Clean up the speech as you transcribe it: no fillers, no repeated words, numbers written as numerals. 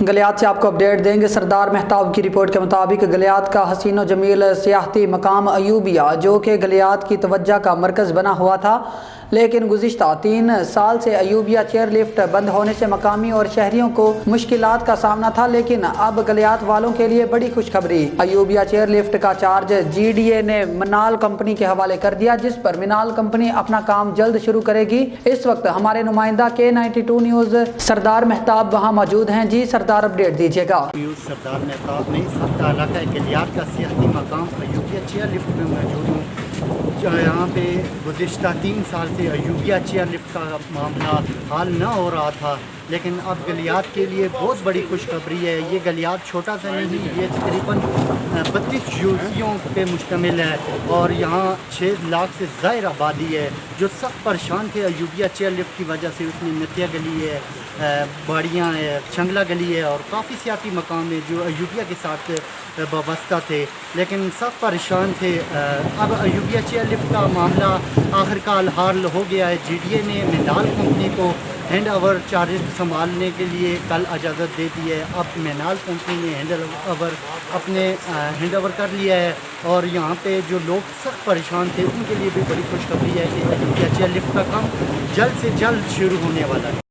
گلیات سے آپ کو اپڈیٹ دیں گے۔ سردار مہتاب کی رپورٹ کے مطابق گلیات کا حسین و جمیل سیاحتی مقام ایوبیہ، جو کہ گلیات کی توجہ کا مرکز بنا ہوا تھا، لیکن گزشتہ 3 سال سے ایوبیہ چیئر لفٹ بند ہونے سے مقامی اور شہریوں کو مشکلات کا سامنا تھا، لیکن اب گلیات والوں کے لیے بڑی خوشخبری۔ ایوبیہ چیئر لفٹ کا چارج جی ڈی اے نے منال کمپنی کے حوالے کر دیا، جس پر منال کمپنی اپنا کام جلد شروع کرے گی۔ اس وقت ہمارے نمائندہ K92 نیوز سردار مہتاب وہاں موجود ہیں۔ جی سردار، اپڈیٹ دیجیے گا۔ سردار مہتاب میں اس وقت علاقہ گلیات کا سیاحتی مقام ایوبیہ چیئر لفٹ میں موجود ہوں۔ یہاں پہ گزشتہ 3 سال سے ایوبیہ چیئر لفٹ کا معاملہ حل نہ ہو رہا تھا، لیکن اب گلیات کے لیے بہت بڑی خوشخبری ہے۔ یہ گلیات چھوٹا سا نہیں، یہ تقریباً 32 یوزیوں پہ مشتمل ہے اور یہاں 6 لاکھ سے زائد آبادی ہے جو سخت پریشان تھے ایوبیہ چیئر لفٹ کی وجہ سے۔ اس میں نتیا گلی ہے، باڑیاں ہے، چھنگلا گلی ہے اور کافی سیاحتی مقام ہے جو ایوبیہ کے ساتھ وابستہ تھے، لیکن سخت پریشان تھے۔ اب ایوبیہ چیئر لفٹ کا معاملہ آخرکار حل ہو گیا ہے۔ جی ڈی اے نے منال کمپنی کو ہینڈ اوور چارجز سنبھالنے کے لیے کل اجازت دے دی ہے۔ اب منال کمپنی نے ہینڈ اوور کر لیا ہے اور یہاں پہ جو لوگ سخت پریشان تھے ان کے لیے بھی بڑی خوشخبری ہے کہ ایوبیہ چیئر لفٹ کا کام جلد سے جلد شروع ہونے والا ہے۔